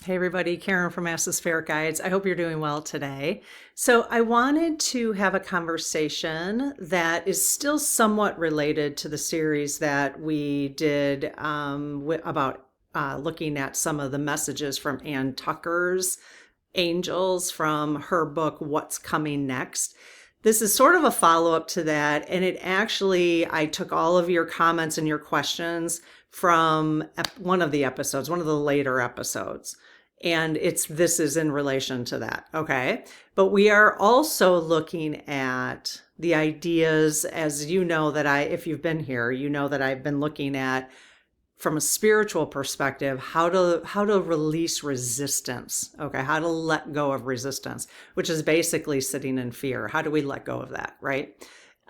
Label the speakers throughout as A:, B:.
A: Hey everybody, Karen from Ask the Spirit Guides. I hope you're doing well today. So I wanted to have a conversation that is still somewhat related to the series that we did about looking at some of the messages from Ann Tucker's Angels from her book, What's Coming Next. This is sort of a follow-up to that, and I took all of your comments and your questions from one of the episodes, one of the later episodes. And this is in relation to that, okay? But we are also looking at the ideas, as you know, if you've been here, you know that I've been looking at from a spiritual perspective, how to release resistance, okay? How to let go of resistance, which is basically sitting in fear. How do we let go of that, right?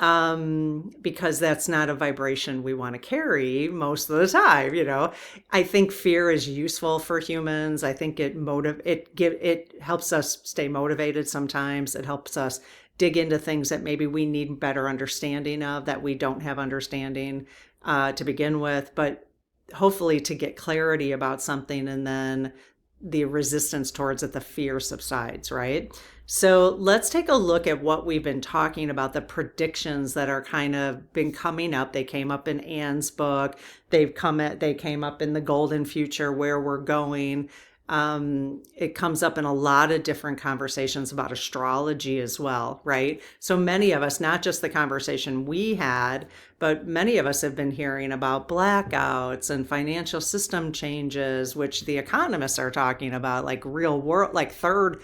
A: Because that's not a vibration we want to carry most of the time, you know. I think fear is useful for humans. I think it helps us stay motivated sometimes. It helps us dig into things that maybe we need better understanding of, that we don't have understanding to begin with, but hopefully to get clarity about something, and then the resistance towards it, the fear subsides, right? So let's take a look at what we've been talking about, the predictions that are kind of been coming up. They came up in Anne's book. They came up in the Golden Future, Where We're Going. It comes up in a lot of different conversations about astrology as well, right? So many of us, not just the conversation we had, but many of us have been hearing about blackouts and financial system changes, which the economists are talking about, like real world, like third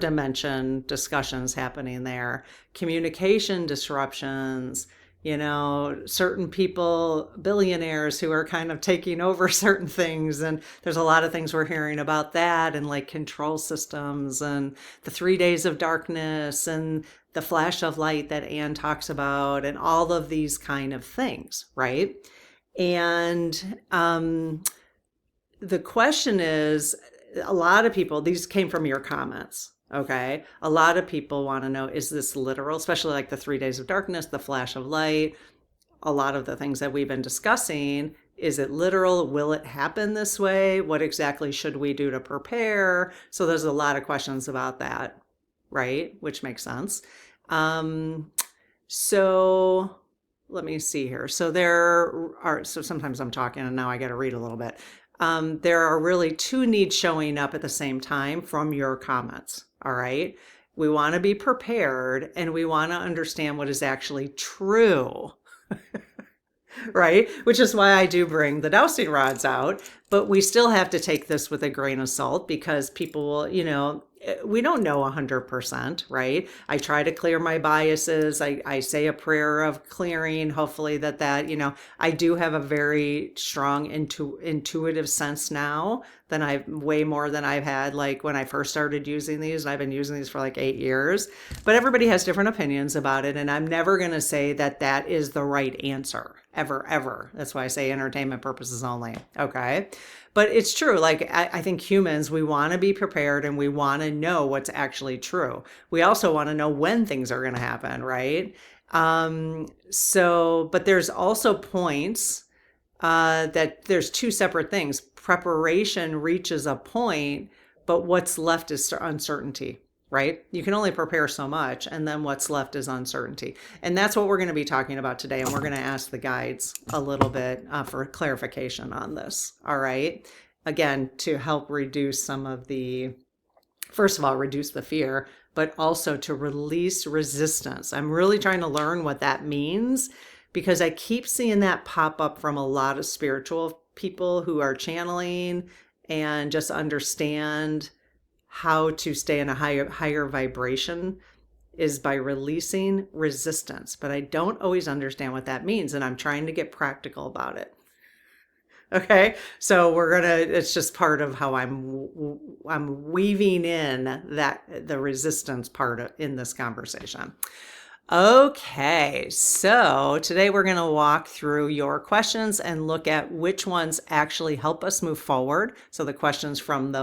A: dimension discussions happening there, communication disruptions, you know, certain people, billionaires who are kind of taking over certain things. And there's a lot of things we're hearing about that, and like control systems and the 3 days of darkness and the flash of light that Anne talks about, and all of these kind of things, right? And the question is, a lot of people, these came from your comments. Okay. A lot of people want to know, is this literal? Especially like the 3 days of darkness, the flash of light, a lot of the things that we've been discussing. Is it literal? Will it happen this way? What exactly should we do to prepare? So there's a lot of questions about that, right? Which makes sense. So let me see here. So sometimes I'm talking and now I got to read a little bit. There are really two needs showing up at the same time from your comments. All right. We want to be prepared, and we want to understand what is actually true. Right? Which is why I do bring the dowsing rods out, but we still have to take this with a grain of salt, because people will, you know, we don't know 100%, right? I try to clear my biases. I say a prayer of clearing, hopefully that, you know, I do have a very strong intuitive sense now way more than I've had like when I first started using these. I've been using these for like 8 years, but everybody has different opinions about it. And I'm never going to say that is the right answer ever. That's why I say entertainment purposes only. Okay. But it's true. Like, I think humans, we want to be prepared, and we want to know what's actually true. We also want to know when things are going to happen, right? But there's also points that there's two separate things. Preparation reaches a point, but what's left is uncertainty, right? You can only prepare so much, and then what's left is uncertainty. And that's what we're going to be talking about today. And we're going to ask the guides a little bit for clarification on this. All right. Again, to help reduce first of all, reduce the fear, but also to release resistance. I'm really trying to learn what that means, because I keep seeing that pop up from a lot of spiritual people who are channeling and just understand how to stay in a higher vibration is by releasing resistance. But I don't always understand what that means, and I'm trying to get practical about it. Okay, so it's just part of how I'm weaving in the resistance part in this conversation. Okay, so today we're going to walk through your questions and look at which ones actually help us move forward. So the questions from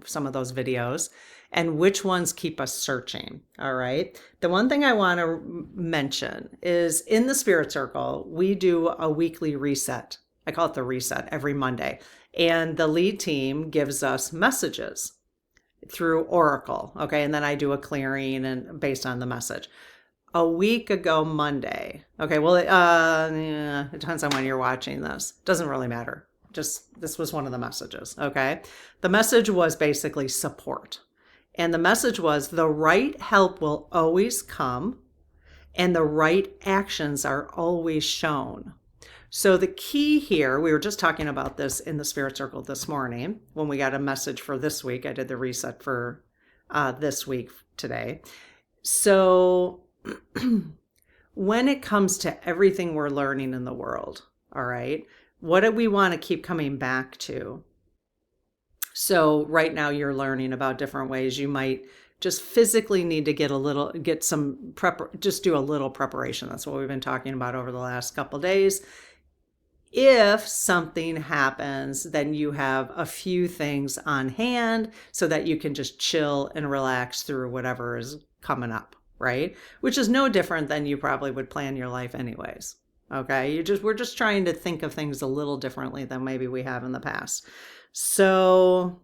A: some of those videos, and which ones keep us searching. All right. The one thing I want to mention is, in the Spirit Circle, we do a weekly reset. I call it the reset every Monday. And the lead team gives us messages through Oracle. Okay. And then I do a clearing and based on the message. A week ago Monday. Okay. Well, yeah, it depends on when you're watching this. Doesn't really matter. Just this was one of the messages. Okay. The message was basically support. And the message was the right help will always come and the right actions are always shown. So the key here, we were just talking about this in the Spirit Circle this morning when we got a message for this week. I did the reset for this week today. So when it comes to everything we're learning in the world, all right, what do we want to keep coming back to? So right now you're learning about different ways you might just physically need to get some just do a little preparation. That's what we've been talking about over the last couple of days. If something happens, then you have a few things on hand so that you can just chill and relax through whatever is coming up, right? Which is no different than you probably would plan your life anyways. Okay. We're just trying to think of things a little differently than maybe we have in the past. So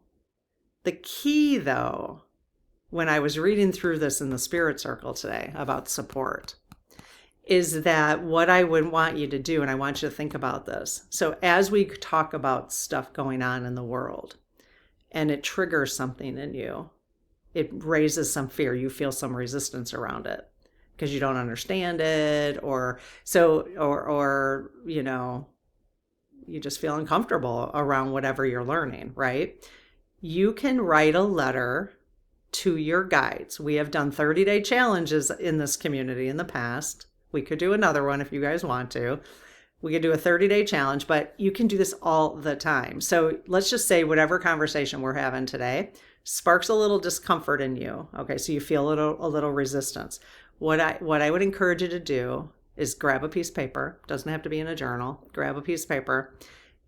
A: the key though, when I was reading through this in the Spirit Circle today about support, is that what I would want you to do, and I want you to think about this. So as we talk about stuff going on in the world and it triggers something in you, it raises some fear. You feel some resistance around it because you don't understand it or you just feel uncomfortable around whatever you're learning, right? You can write a letter to your guides. We have done 30-day challenges in this community in the past. We could do another one if you guys want to. We could do a 30-day challenge, but you can do this all the time. So let's just say whatever conversation we're having today sparks a little discomfort in you. Okay, so you feel a little resistance. What I would encourage you to do is grab a piece of paper. Doesn't have to be in a journal. Grab a piece of paper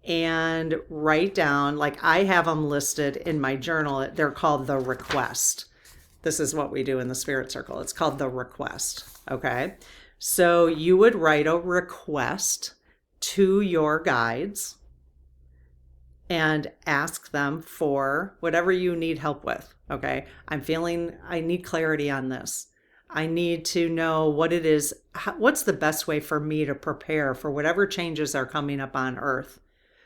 A: and write down, like I have them listed in my journal. They're called the request. This is what we do in the Spirit Circle. It's called the request. Okay. So you would write a request to your guides and ask them for whatever you need help with. Okay. I need clarity on this. I need to know what it is. What's the best way for me to prepare for whatever changes are coming up on Earth?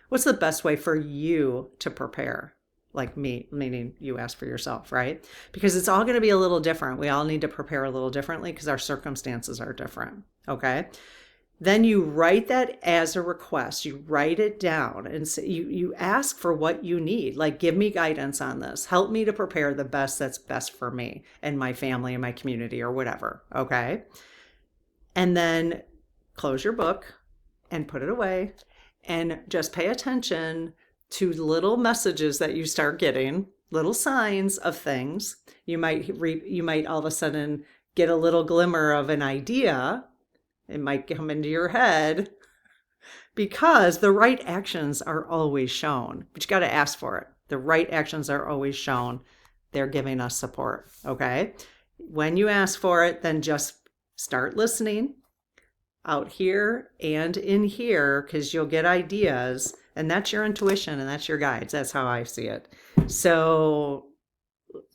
A: What's the best way for you to prepare? Like me, meaning you ask for yourself, right? Because it's all going to be a little different. We all need to prepare a little differently because our circumstances are different. Okay. Then you write that as a request. You write it down and say, you ask for what you need. Like, give me guidance on this. Help me to prepare the best that's best for me and my family and my community or whatever. Okay. And then close your book and put it away and just pay attention to little messages that you start getting, little signs of things. You might all of a sudden get a little glimmer of an idea. It might come into your head because the right actions are always shown, but you got to ask for it. The right actions are always shown. They're giving us support. Okay. When you ask for it, then just start listening out here and in here, because you'll get ideas. And that's your intuition and that's your guides. That's how I see it. So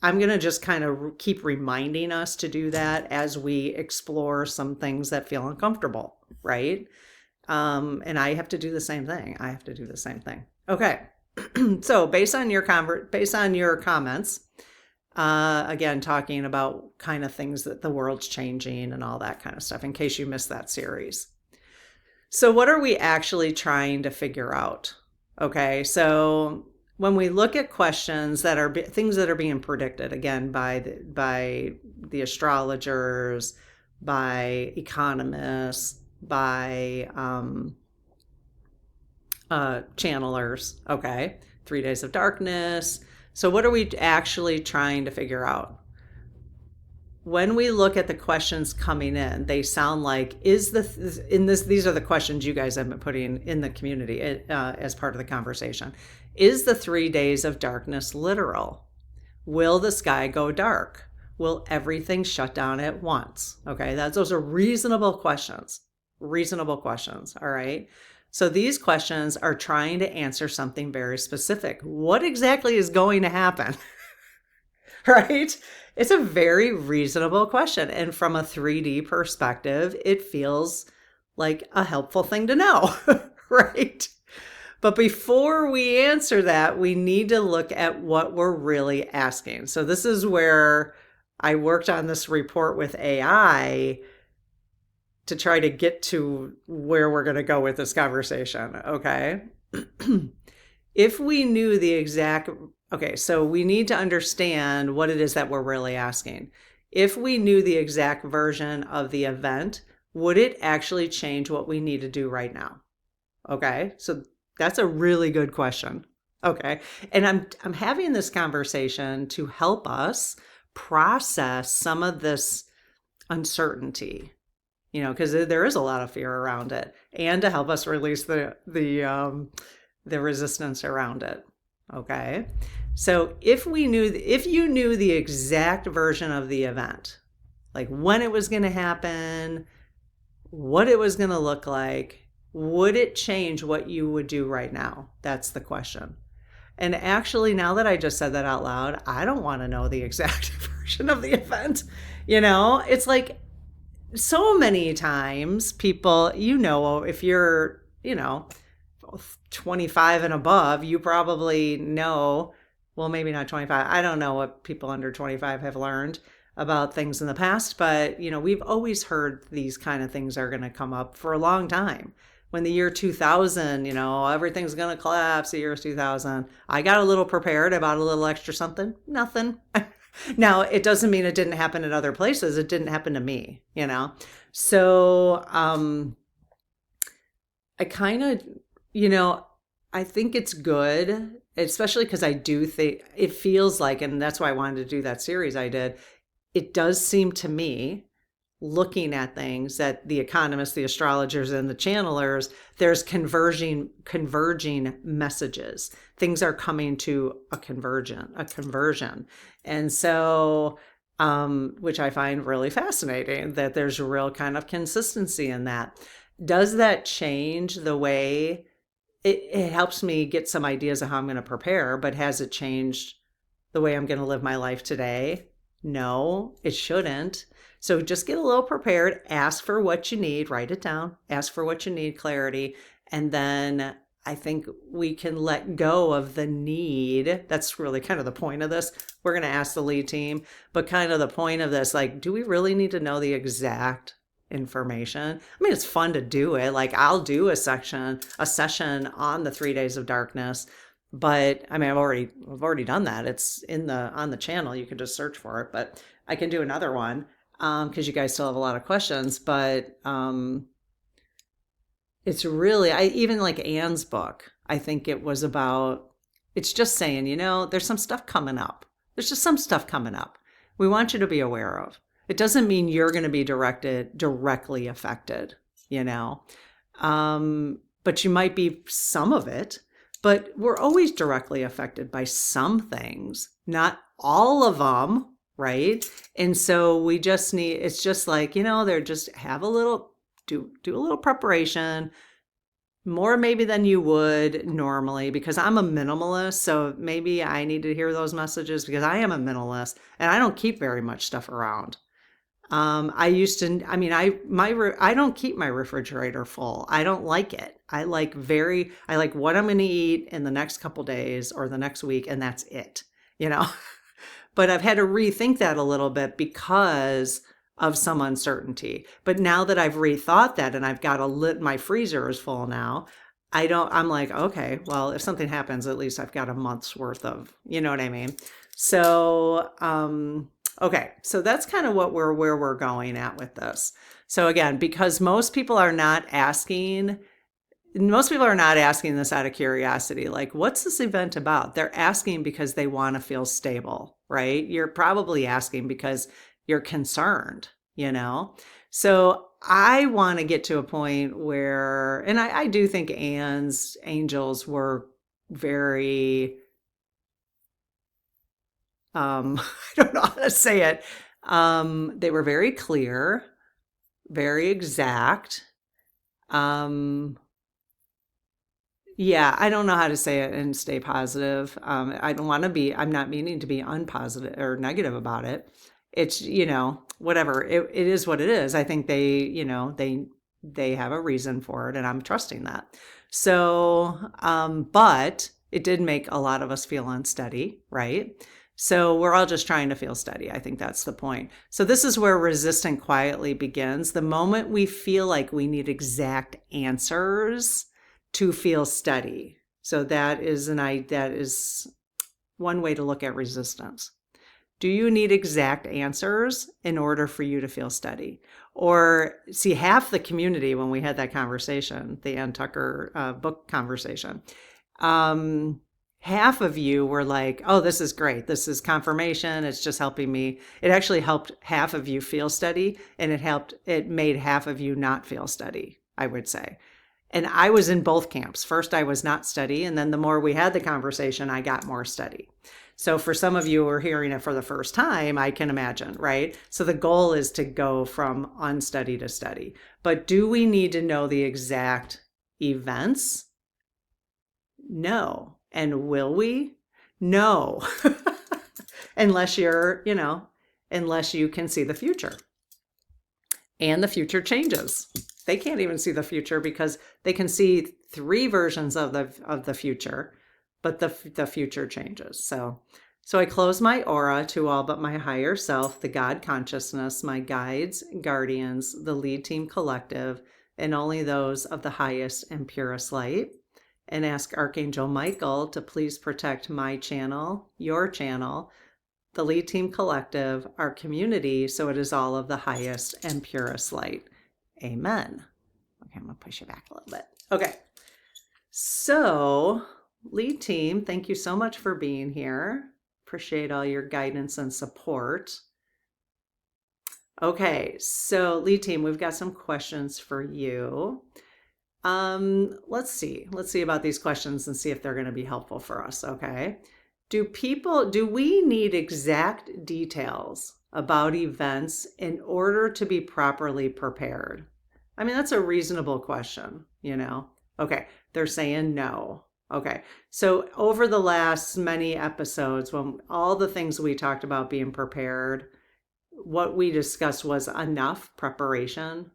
A: I'm going to just kind of keep reminding us to do that as we explore some things that feel uncomfortable, right? And I have to do the same thing. Okay. So based on your comments, again, talking about kind of things that the world's changing and all that kind of stuff, in case you missed that series. So what are we actually trying to figure out? Okay, so when we look at questions that are things that are being predicted, again, by the astrologers, by economists, by channelers, okay, 3 days of darkness. So what are we actually trying to figure out? When we look at the questions coming in, they sound like, these are the questions you guys have been putting in the community as part of the conversation. Is the 3 days of darkness literal? Will the sky go dark? Will everything shut down at once? Okay, those are reasonable questions. All right. So these questions are trying to answer something very specific. What exactly is going to happen? Right? It's a very reasonable question. And from a 3D perspective, it feels like a helpful thing to know, right? But before we answer that, we need to look at what we're really asking. So this is where I worked on this report with AI to try to get to where we're going to go with this conversation, okay? If we knew the exact, okay, so we need to understand what it is that we're really asking. If we knew the exact version of the event, would it actually change what we need to do right now? Okay, so that's a really good question. Okay, and I'm having this conversation to help us process some of this uncertainty, because there is a lot of fear around it, and to help us release the resistance around it. Okay. So if you knew the exact version of the event, like when it was going to happen, what it was going to look like, would it change what you would do right now? That's the question. And actually, now that I just said that out loud, I don't want to know the exact version of the event. It's like so many times people, if you're, 25 and above, you probably know, well, maybe not 25. I don't know what people under 25 have learned about things in the past, but we've always heard these kind of things are going to come up for a long time. When the year 2000, everything's going to collapse, the year 2000, I got a little prepared about a little extra something, nothing. Now, it doesn't mean it didn't happen in other places. It didn't happen to me, So, I kind of, I think it's good, especially because I do think it feels like, and that's why I wanted to do that series I did. It does seem to me, looking at things, that the economists, the astrologers, and the channelers, there's converging messages. Things are coming to a conversion. And so, which I find really fascinating, that there's a real kind of consistency in that. Does that change the way it helps me get some ideas of how I'm going to prepare, but has it changed the way I'm going to live my life today? No, it shouldn't. So just get a little prepared, ask for what you need, write it down, ask for what you need, clarity. And then I think we can let go of the need. That's really kind of the point of this. We're going to ask the lead team, but kind of the point of this, like, do we really need to know the exact information? I mean, it's fun to do it. Like, I'll do a session on the 3 days of darkness, but I mean, I've already done that. It's on the channel. You can just search for it, but I can do another one because you guys still have a lot of questions. But it's really, I even like Anne's book. I think it was about, it's just saying, there's some stuff coming up. There's just some stuff coming up we want you to be aware of. It doesn't mean you're going to be directly affected, but you might be some of it. But we're always directly affected by some things, not all of them, right? And so we just need, it's just like, they're just have a little, do a little preparation, more maybe than you would normally, because I'm a minimalist. So maybe I need to hear those messages because I am a minimalist and I don't keep very much stuff around. I used to, I mean, I don't keep my refrigerator full. I don't like it. I like what I'm going to eat in the next couple days or the next week, and that's it, But I've had to rethink that a little bit because of some uncertainty. But now that I've rethought that and I've got my freezer is full now, I'm like, okay, well, if something happens, at least I've got a month's worth of, you know what I mean? So, okay, so that's kind of where we're going at with this. So again, because most people are not asking this out of curiosity, like, what's this event about? They're asking because they want to feel stable, right? You're probably asking because you're concerned, So I want to get to a point where, and I do think Anne's angels were very, I don't know how to say it. They were very clear, very exact. Yeah, I don't know how to say it and stay positive. I don't want to be, I'm not meaning to be unpositive or negative about it. It's, whatever. It is what it is. I think they have a reason for it and I'm trusting that. So, but it did make a lot of us feel unsteady, right? So we're all just trying to feel steady. I think that's the point. So this is where resistant quietly begins. The moment we feel like we need exact answers to feel steady. So that is one way to look at resistance. Do you need exact answers in order for you to feel steady? Or see, half the community when we had that conversation, the Ann Tucker book conversation, half of you were like, oh, this is great. This is confirmation. It's just helping me. It actually helped half of you feel steady, and it made half of you not feel steady, I would say. And I was in both camps. First, I was not steady. And then the more we had the conversation, I got more steady. So for some of you who are hearing it for the first time, I can imagine, right? So the goal is to go from unsteady to steady. But do we need to know the exact events? No. And will we? No. Unless unless you can see the future. And the future changes. They can't even see the future because they can see 3 versions of the future, but the future changes. So I close my aura to all but my higher self, the God consciousness, my guides, guardians, the lead team collective, and only those of the highest and purest light, and ask Archangel Michael to please protect my channel, your channel, the lead team collective, our community, so it is all of the highest and purest light. Amen. Okay, I'm going to push you back a little bit. Okay. So, lead team, thank you so much for being here. Appreciate all your guidance and support. Okay, so lead team, we've got some questions for you. Let's see about these questions and see if they're going to be helpful for us. Okay. Do we need exact details about events in order to be properly prepared? I mean, that's a reasonable question, Okay, they're saying no. Okay, so over the last many episodes, when all the things we talked about being prepared, what we discussed was enough preparation.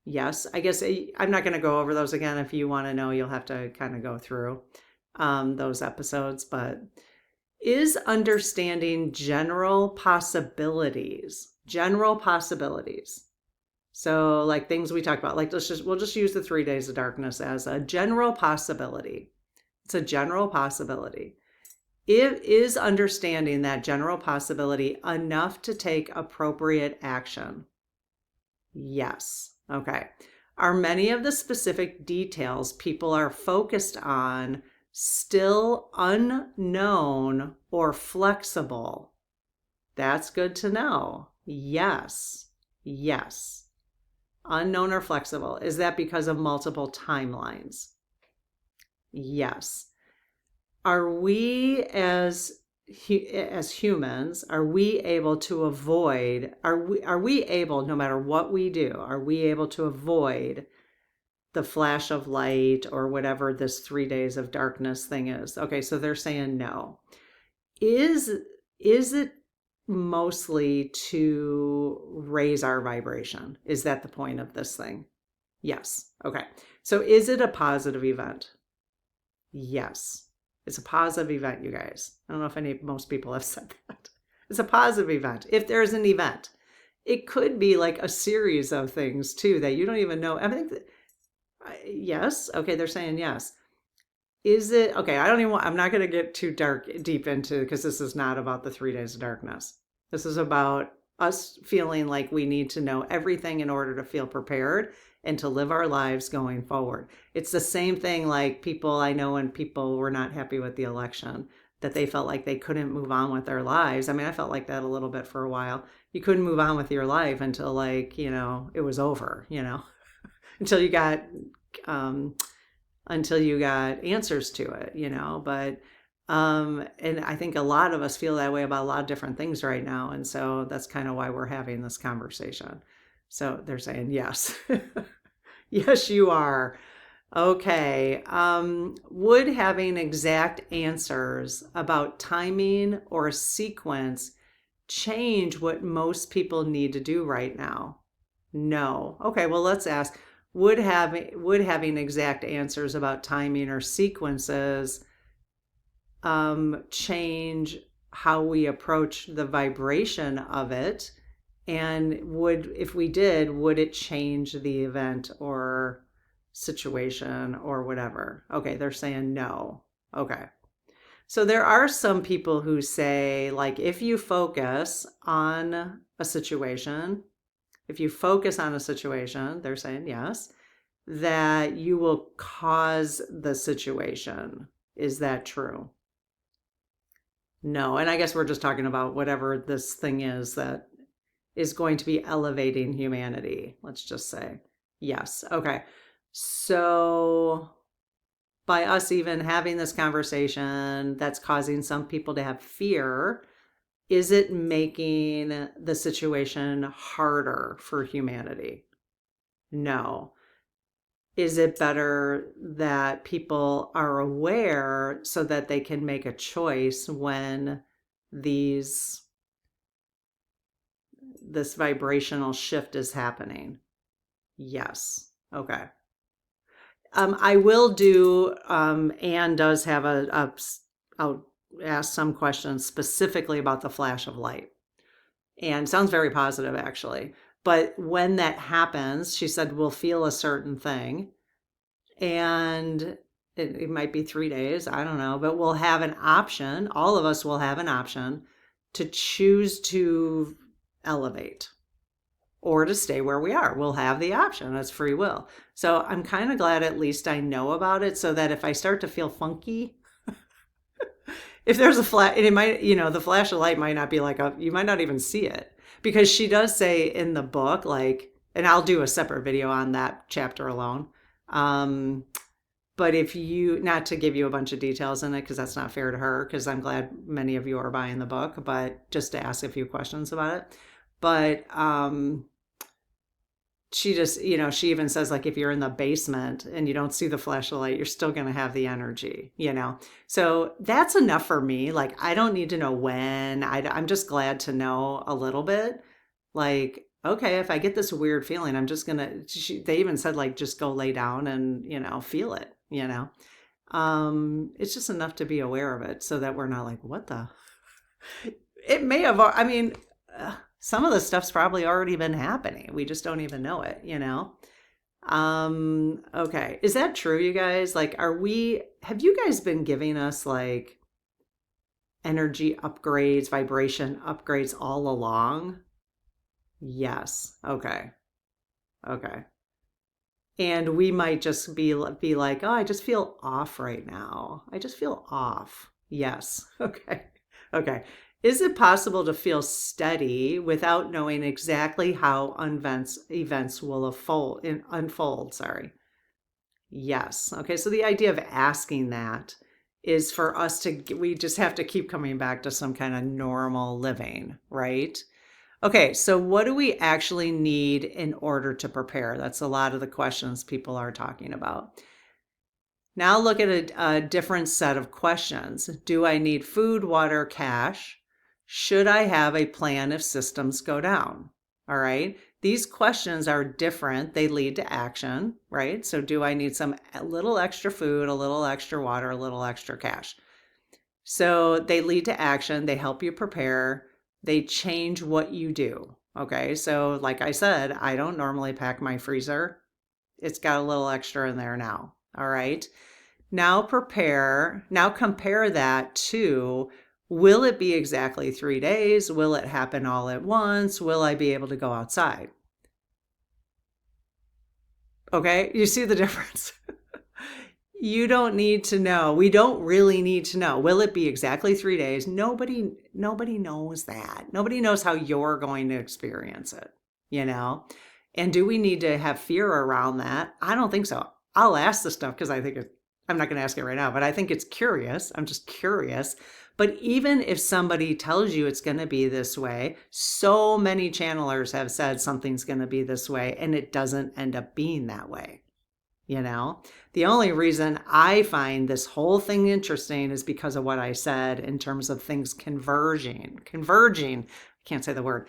A: Yes, I guess I'm not going to go over those again. If you want to know, you'll have to kind of go through those episodes, but is understanding general possibilities. So like things we talked about, like we'll just use the 3 days of darkness as a general possibility. It's a general possibility. It is understanding that general possibility enough to take appropriate action. Yes. Okay. Are many of the specific details people are focused on still unknown or flexible? That's good to know. Yes. Yes. Unknown or flexible. Is that because of multiple timelines? Yes. Are we as humans, are we able to avoid, are we able, no matter what we do, are we able to avoid the flash of light or whatever this 3 days of darkness thing is? Okay, so they're saying no. Is it mostly to raise our vibration? Is that the point of this thing? Yes. Okay. So is it a positive event? Yes. It's a positive event, you guys. I don't know if most people have said that. It's a positive event. If there's an event, it could be like a series of things too that you don't even know. I think yes. Okay, they're saying yes. Is it okay? I'm not going to get too deep into, because this is not about the 3 days of darkness. This is about us feeling like we need to know everything in order to feel prepared and to live our lives going forward. It's the same thing like I know when people were not happy with the election, that they felt like they couldn't move on with their lives. I mean, I felt like that a little bit for a while. You couldn't move on with your life until it was over, until you got answers to it, but and I think a lot of us feel that way about a lot of different things right now. And so that's kind of why we're having this conversation. So they're saying yes. Yes, you are. Okay. Would having exact answers about timing or sequence change what most people need to do right now? No. Okay, well, let's ask, would having exact answers about timing or sequences change how we approach the vibration of it? And if we did, would it change the event or situation or whatever? Okay, they're saying no. Okay. So there are some people who say, like, if you focus on a situation, they're saying yes, that you will cause the situation. Is that true? No. And I guess we're just talking about whatever this thing is that is going to be elevating humanity, let's just say. Yes. Okay. So by us even having this conversation that's causing some people to have fear, is it making the situation harder for humanity? No. Is it better that people are aware so that they can make a choice when these this vibrational shift is happening? Yes. Okay. I will do, Anne does have I'll ask some questions specifically about the flash of light. And sounds very positive, actually. But when that happens, she said, we'll feel a certain thing. And it might be 3 days, I don't know, but we'll have an option. All of us will have an option to choose to elevate or to stay where we are. We'll have the option. It's free will. So I'm kind of glad at least I know about it so that if I start to feel funky, if there's a flash, and it might, the flash of light might not be you might not even see it, because she does say in the book, like, and I'll do a separate video on that chapter alone. But if you, not to give you a bunch of details in it, because that's not fair to her, because I'm glad many of you are buying the book, but just to ask a few questions about it. But she just, she even says, like, if you're in the basement and you don't see the flashlight, you're still going to have the energy, So that's enough for me. Like, I don't need to know when. I'm just glad to know a little bit. Like, okay, if I get this weird feeling, I'm just going to, they even said, like, just go lay down and, feel it, It's just enough to be aware of it so that we're not like, what the? It may have, some of the stuff's probably already been happening. We just don't even know it, Okay. Is that true, you guys? Like, have you guys been giving us like energy upgrades, vibration upgrades all along? Yes. Okay. Okay. And we might just be like, oh, I just feel off right now. I just feel off. Yes. Okay. Okay. Is it possible to feel steady without knowing exactly how events will unfold? Sorry. Yes. Okay. So the idea of asking that is for us we just have to keep coming back to some kind of normal living, right? Okay. So what do we actually need in order to prepare? That's a lot of the questions people are talking about. Now look at a different set of questions. Do I need food, water, cash? Should I have a plan if systems go down? All right. These questions are different. They lead to action, right? So do I need a little extra food, a little extra water, a little extra cash? So they lead to action. They help you prepare. They change what you do. Okay. So like I said, I don't normally pack my freezer. It's got a little extra in there now. All right. Now compare that to, will it be exactly 3 days? Will it happen all at once? Will I be able to go outside? Okay, you see the difference? You don't need to know. We don't really need to know. Will it be exactly 3 days? Nobody knows that. Nobody knows how you're going to experience it, And do we need to have fear around that? I don't think so. I'll ask this stuff because I'm not going to ask it right now, but I think it's curious. I'm just curious. But even if somebody tells you it's going to be this way, so many channelers have said something's going to be this way, and it doesn't end up being that way. you know? The only reason I find this whole thing interesting is because of what I said in terms of things converging, I can't say the word,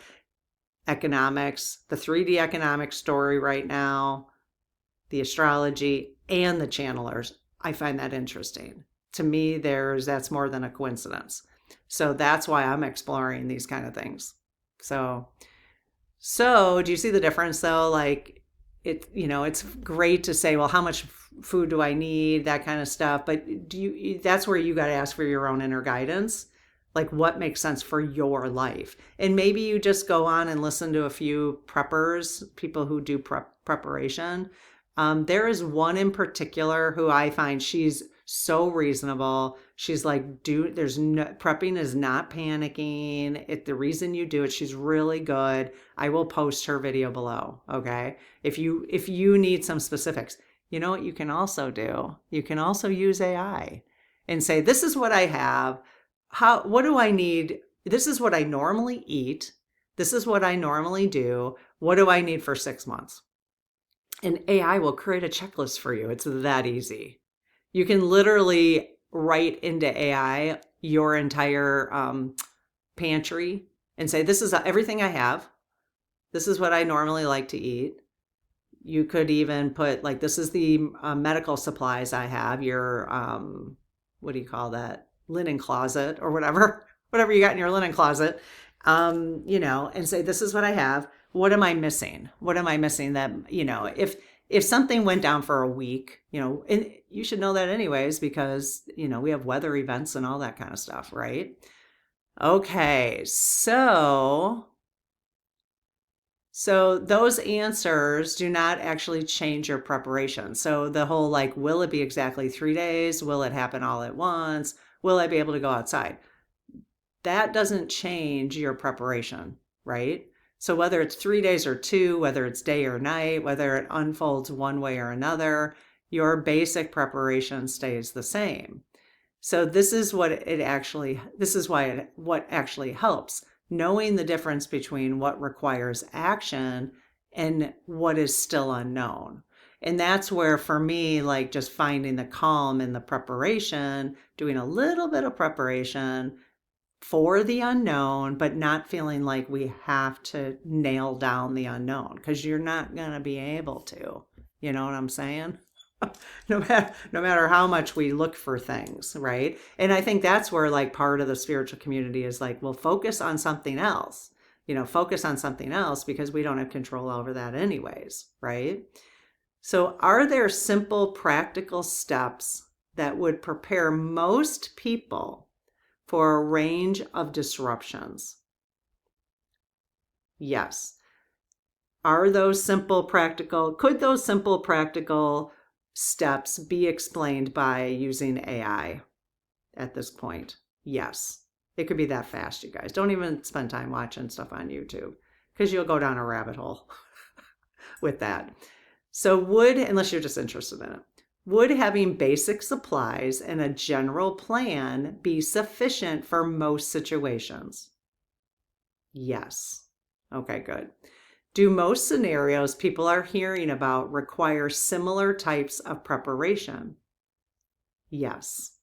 A: economics, the 3D economic story right now, the astrology, and the channelers. I find that interesting. To me, that's more than a coincidence. So that's why I'm exploring these kind of things. So do you see the difference though? Like it's great to say, well, how much food do I need? That kind of stuff. But that's where you got to ask for your own inner guidance. Like what makes sense for your life. And maybe you just go on and listen to a few preppers, people who do preparation. There is one in particular who I find she's so reasonable. She's like, prepping is not panicking. The reason you do it, she's really good. I will post her video below. Okay. If you need some specifics, you know what you can also do? You can also use AI and say, this is what I have. What do I need? This is what I normally eat. This is what I normally do. What do I need for 6 months? And AI will create a checklist for you. It's that easy. You can literally write into AI your entire pantry and say, this is everything I have. This is what I normally like to eat. You could even put like, this is the medical supplies I have, your, what do you call that? Linen closet or whatever you got in your linen closet, and say, this is what I have. What am I missing? What am I missing that, if something went down for a week, and you should know that anyways, because, we have weather events and all that kind of stuff, right? Okay. So those answers do not actually change your preparation. So the whole like, will it be exactly 3 days? Will it happen all at once? Will I be able to go outside? That doesn't change your preparation, right? So whether it's 3 days or 2, whether it's day or night, whether it unfolds one way or another, your basic preparation stays the same. So this is what actually helps, knowing the difference between what requires action and what is still unknown. And that's where, for me, like just finding the calm in the preparation, doing a little bit of preparation for the unknown, but not feeling like we have to nail down the unknown, because you're not going to be able to. You know what I'm saying? No matter how much we look for things, right? And I think that's where like part of the spiritual community is like, well, focus on something else. Focus on something else, because we don't have control over that anyways, right? So are there simple, practical steps that would prepare most people for a range of disruptions? Yes. Could those simple, practical steps be explained by using AI at this point? Yes. It could be that fast, you guys. Don't even spend time watching stuff on YouTube, because you'll go down a rabbit hole with that. So unless you're just interested in it, would having basic supplies and a general plan be sufficient for most situations? Yes. Okay, good. Do most scenarios people are hearing about require similar types of preparation? Yes.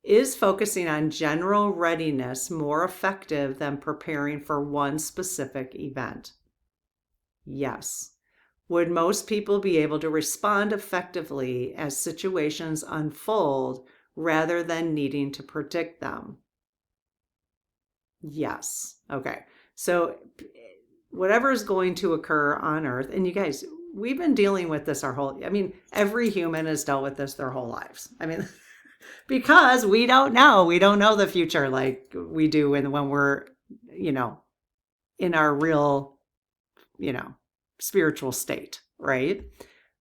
A: Is focusing on general readiness more effective than preparing for one specific event? Yes. Would most people be able to respond effectively as situations unfold rather than needing to predict them? Yes. Okay. So whatever is going to occur on Earth, and you guys, we've been dealing with this every human has dealt with this their whole lives. Because we don't know the future like we do when we're, in our real, spiritual state, right?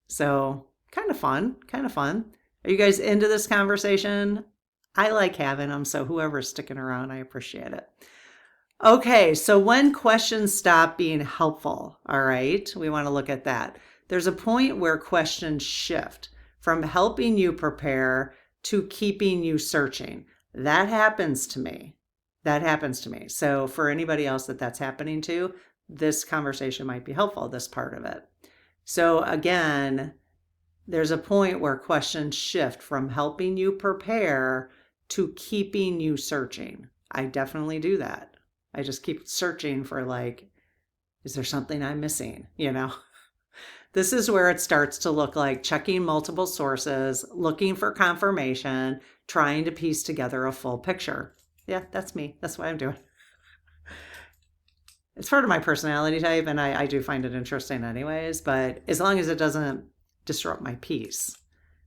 A: So kind of fun. Are you guys into this conversation? I like having them, so whoever's sticking around, I appreciate it. Okay, so when questions stop being helpful, all right, we want to look at that. There's a point where questions shift from helping you prepare to keeping you searching. That happens to me. So for anybody else that's happening to, this conversation might be helpful, this part of it. So again, there's a point where questions shift from helping you prepare to keeping you searching. I definitely do that. I just keep searching for, like, is there something I'm missing? This is where it starts to look like checking multiple sources, looking for confirmation, trying to piece together a full picture. Yeah, that's me. That's what I'm doing. It's part of my personality type, and I do find it interesting anyways, but as long as it doesn't disrupt my peace.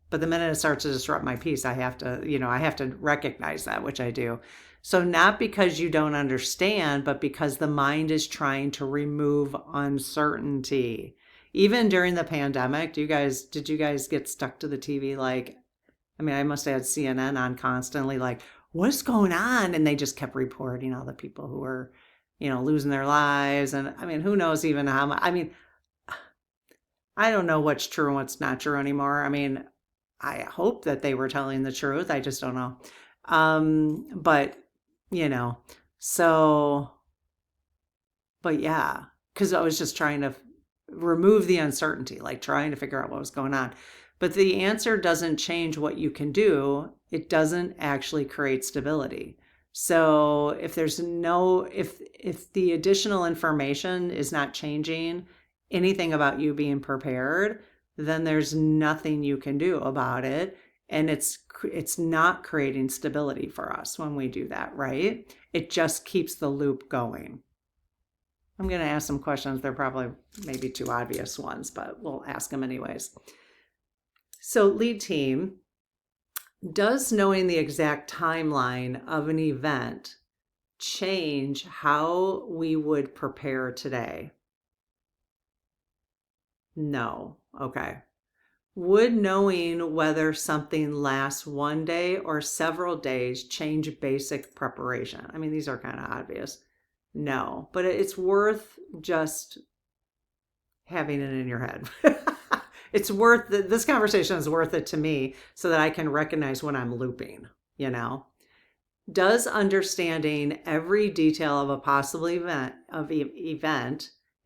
A: But the minute it starts to disrupt my peace, I have to, I have to recognize that, which I do. So not because you don't understand, but because the mind is trying to remove uncertainty. Even during the pandemic, did you guys get stuck to the TV? Like, I mean, I must have had CNN on constantly, like, what's going on? And they just kept reporting all the people who were, losing their lives. And I mean, who knows even how much, I mean, I don't know what's true and what's not true anymore. I mean, I hope that they were telling the truth. I just don't know. But, you know, so, but yeah, because I was just trying to remove the uncertainty, like trying to figure out what was going on. But the answer doesn't change what you can do. It doesn't actually create stability. So if there's no, if the additional information is not changing anything about you being prepared, then there's nothing you can do about it. And it's not creating stability for us when we do that, right? It just keeps the loop going. I'm going to ask some questions. They're probably maybe too obvious ones, but we'll ask them anyways. So lead team, does knowing the exact timeline of an event change how we would prepare today? No. Okay. Would knowing whether something lasts one day or several days change basic preparation? I mean, these are kind of obvious. No, but it's worth just having it in your head. It's worth this conversation is worth it to me so that I can recognize when I'm looping, Does understanding every detail of a possible event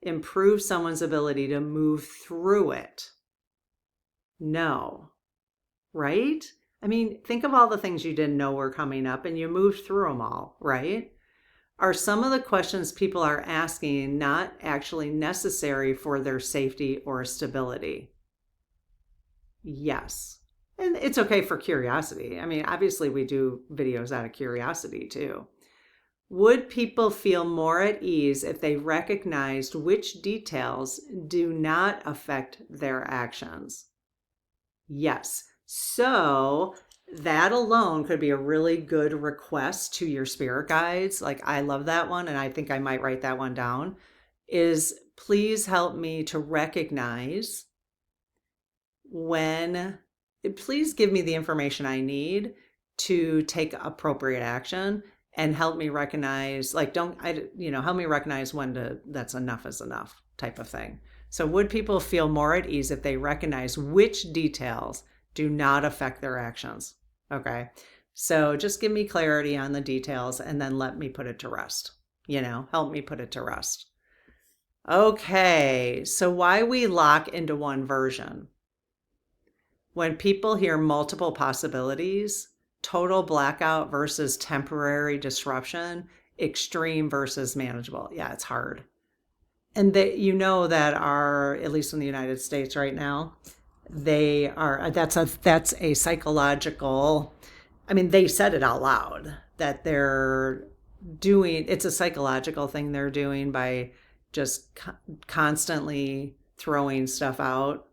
A: improve someone's ability to move through it? No. Right? I mean, think of all the things you didn't know were coming up and you moved through them all, right? Are some of the questions people are asking not actually necessary for their safety or stability? Yes. And it's okay for curiosity. I mean, obviously, we do videos out of curiosity too. Would people feel more at ease if they recognized which details do not affect their actions? Yes. So that alone could be a really good request to your spirit guides. Like, I love that one, and I think I might write that one down. Is please help me to recognize please give me the information I need to take appropriate action and help me recognize, like, help me recognize when that's enough is enough type of thing. So would people feel more at ease if they recognize which details do not affect their actions? Okay. So just give me clarity on the details and then let me put it to rest. Help me put it to rest. Okay. So why we lock into one version? When people hear multiple possibilities, total blackout versus temporary disruption, extreme versus manageable. Yeah, it's hard. And that at least in the United States right now, that's a psychological, I mean, they said it out loud that it's a psychological thing they're doing by just constantly throwing stuff out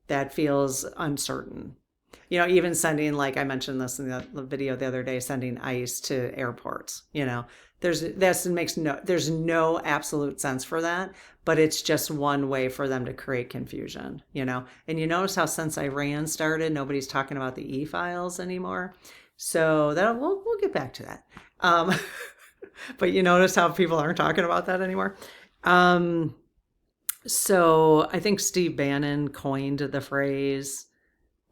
A: that feels uncertain. Even sending, like I mentioned this in the video the other day, sending ice to airports, there's no absolute sense for that, but it's just one way for them to create confusion, And you notice how since Iran started, nobody's talking about the e-files anymore. So we'll get back to that. But you notice how people aren't talking about that anymore. So I think Steve Bannon coined the phrase,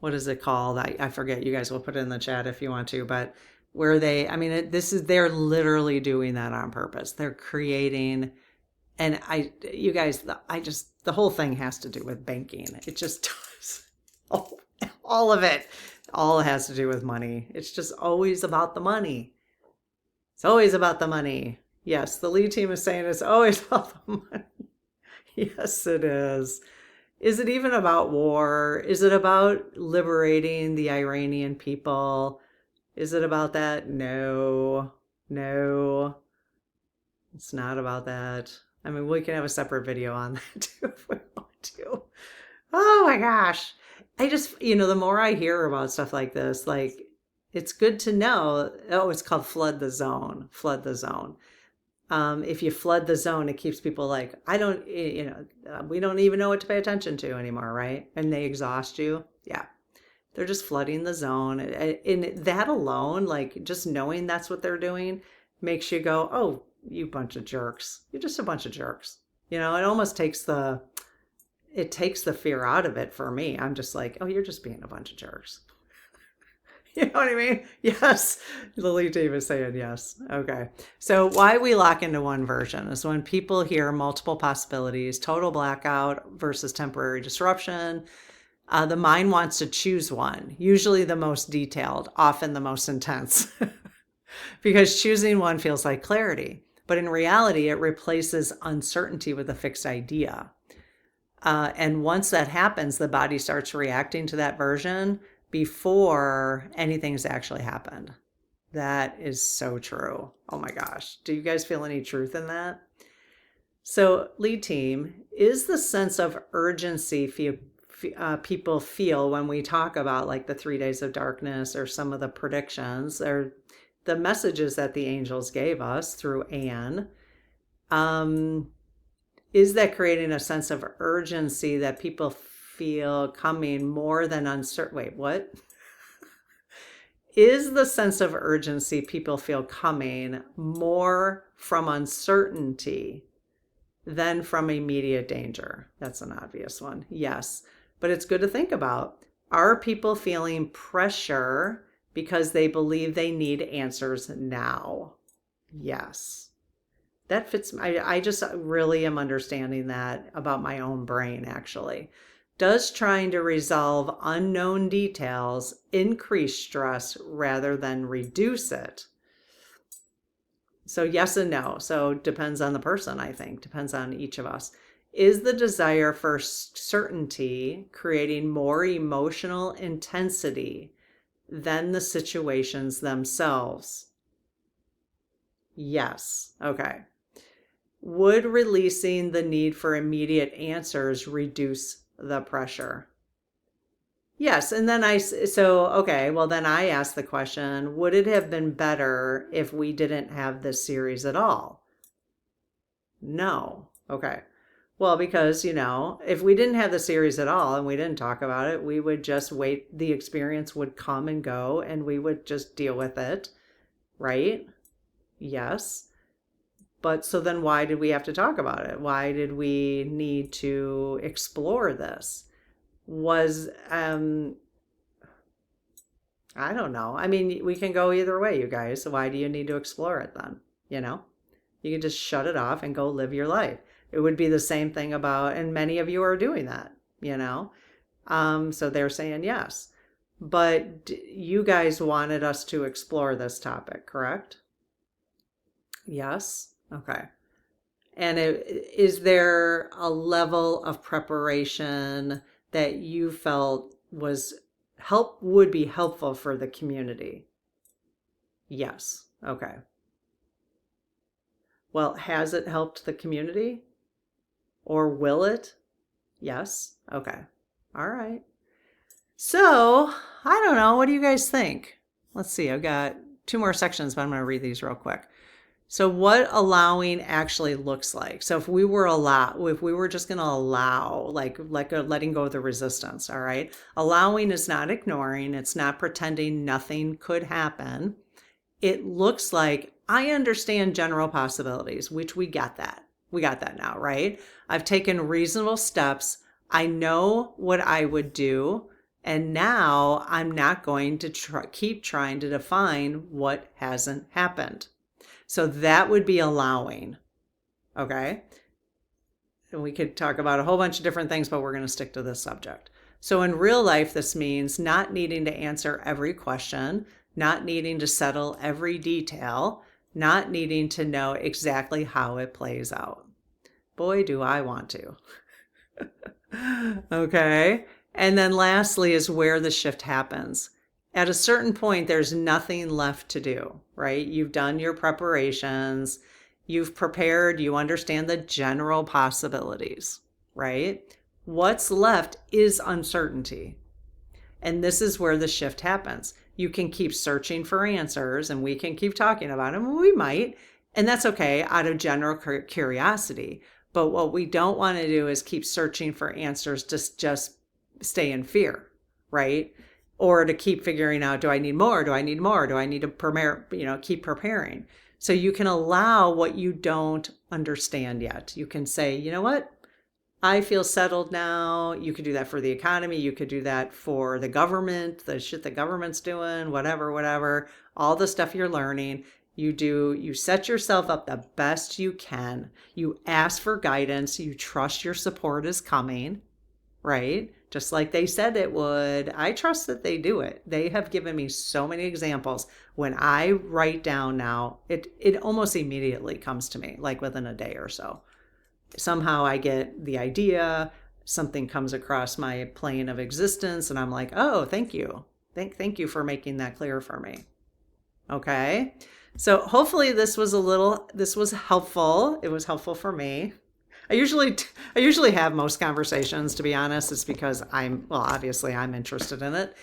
A: what is it called? I forget. You guys will put it in the chat if you want to, but they're literally doing that on purpose. They're creating, and the whole thing has to do with banking. It just does. Oh, all of it. All has to do with money. It's just always about the money. It's always about the money. Yes, the lead team is saying it's always about the money. Yes, it is. Is it even about war? Is it about liberating the Iranian people? Is it about that? No, no, it's not about that. I mean, we can have a separate video on that too if we want to. Oh my gosh. I just, the more I hear about stuff like this, like it's good to know. Oh, it's called flood the zone. Flood the zone. If you flood the zone, it keeps people like, I don't, we don't even know what to pay attention to anymore, right? And they exhaust you. Yeah. They're just flooding the zone. And that alone, like just knowing that's what they're doing, makes you go, oh, you bunch of jerks. You're just a bunch of jerks. It almost takes the fear out of it for me. I'm just like, oh, you're just being a bunch of jerks. You know what I mean? Yes. Lily Dave is saying yes. Okay. So why we lock into one version is when people hear multiple possibilities, total blackout versus temporary disruption, the mind wants to choose one, usually the most detailed, often the most intense, because choosing one feels like clarity. But in reality, it replaces uncertainty with a fixed idea. And once that happens, the body starts reacting to that version before anything's actually happened. That is so true. Oh my gosh. Do you guys feel any truth in that? So, lead team, is the sense of urgency people feel when we talk about like the 3 days of darkness or some of the predictions or the messages that the angels gave us through Anne, is that creating a sense of urgency that people feel coming more than uncertain? Wait, what? Is the sense of urgency people feel coming more from uncertainty than from immediate danger? That's an obvious one. Yes. But it's good to think about. Are people feeling pressure because they believe they need answers now? Yes. That fits. I just really am understanding that about my own brain, actually. Does trying to resolve unknown details increase stress rather than reduce it? So yes and no. So depends on the person, I think. Depends on each of us. Is the desire for certainty creating more emotional intensity than the situations themselves? Yes. Okay. Would releasing the need for immediate answers reduce the pressure? Yes. And then then I asked the question, would it have been better if we didn't have this series at all? No. Okay. Well, because, if we didn't have the series at all and we didn't talk about it, we would just wait. The experience would come and go and we would just deal with it. Right? Yes. But so then why did we have to talk about it? Why did we need to explore this? I don't know. I mean, we can go either way, you guys. So why do you need to explore it then? You can just shut it off and go live your life. It would be the same thing and many of you are doing that, So they're saying yes. But you guys wanted us to explore this topic, correct? Yes. Okay. And is there a level of preparation that you felt would be helpful for the community? Yes. Okay. Well, has it helped the community? Or will it? Yes. Okay. All right. So, I don't know. What do you guys think? Let's see. I've got 2 more sections, but I'm going to read these real quick. So what allowing actually looks like. So if we were just going to allow, like letting go of the resistance, all right? Allowing is not ignoring. It's not pretending nothing could happen. It looks like I understand general possibilities, which we got that. We got that now, right? I've taken reasonable steps. I know what I would do. And now I'm not going to keep trying to define what hasn't happened. So that would be allowing, okay? And we could talk about a whole bunch of different things, but we're going to stick to this subject. So in real life, this means not needing to answer every question, not needing to settle every detail, not needing to know exactly how it plays out. Boy, do I want to. Okay. And then lastly is where the shift happens. At a certain point, there's nothing left to do, right? You've done your preparations, you've prepared, you understand the general possibilities, right? What's left is uncertainty. And this is where the shift happens. You can keep searching for answers and we can keep talking about them. We might, and that's okay out of general curiosity. But what we don't want to do is keep searching for answers to just stay in fear, right? Or to keep figuring out, do I need more? Do I need more? Do I need to prepare, keep preparing? So you can allow what you don't understand yet. You can say, you know what? I feel settled now. You could do that for the economy. You could do that for the government, the shit the government's doing, whatever, all the stuff you're learning. You set yourself up the best you can. You ask for guidance. You trust your support is coming, right? Just like they said it would. I trust that they do it. They have given me so many examples. When I write down now, it almost immediately comes to me, like within a day or so. Somehow I get the idea, something comes across my plane of existence, and I'm like, oh, thank you. Thank you for making that clear for me. Okay. So hopefully this was helpful. It was helpful for me. I usually have most conversations, to be honest. It's because obviously I'm interested in it.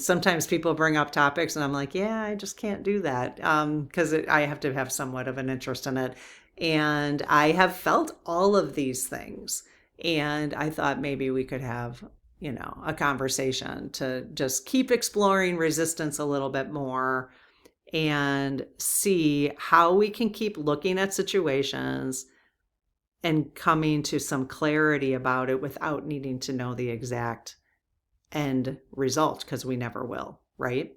A: Sometimes people bring up topics and I'm like, yeah, I just can't do that. Because I have to have somewhat of an interest in it. And I have felt all of these things. And I thought maybe we could have, a conversation to just keep exploring resistance a little bit more and see how we can keep looking at situations and coming to some clarity about it without needing to know the exact end result, because we never will, right?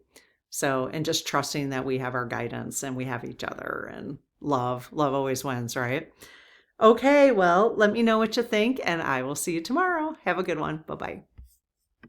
A: So, and just trusting that we have our guidance and we have each other, and love always wins, right? Okay, well, let me know what you think and I will see you tomorrow. Have a good one. Bye-bye.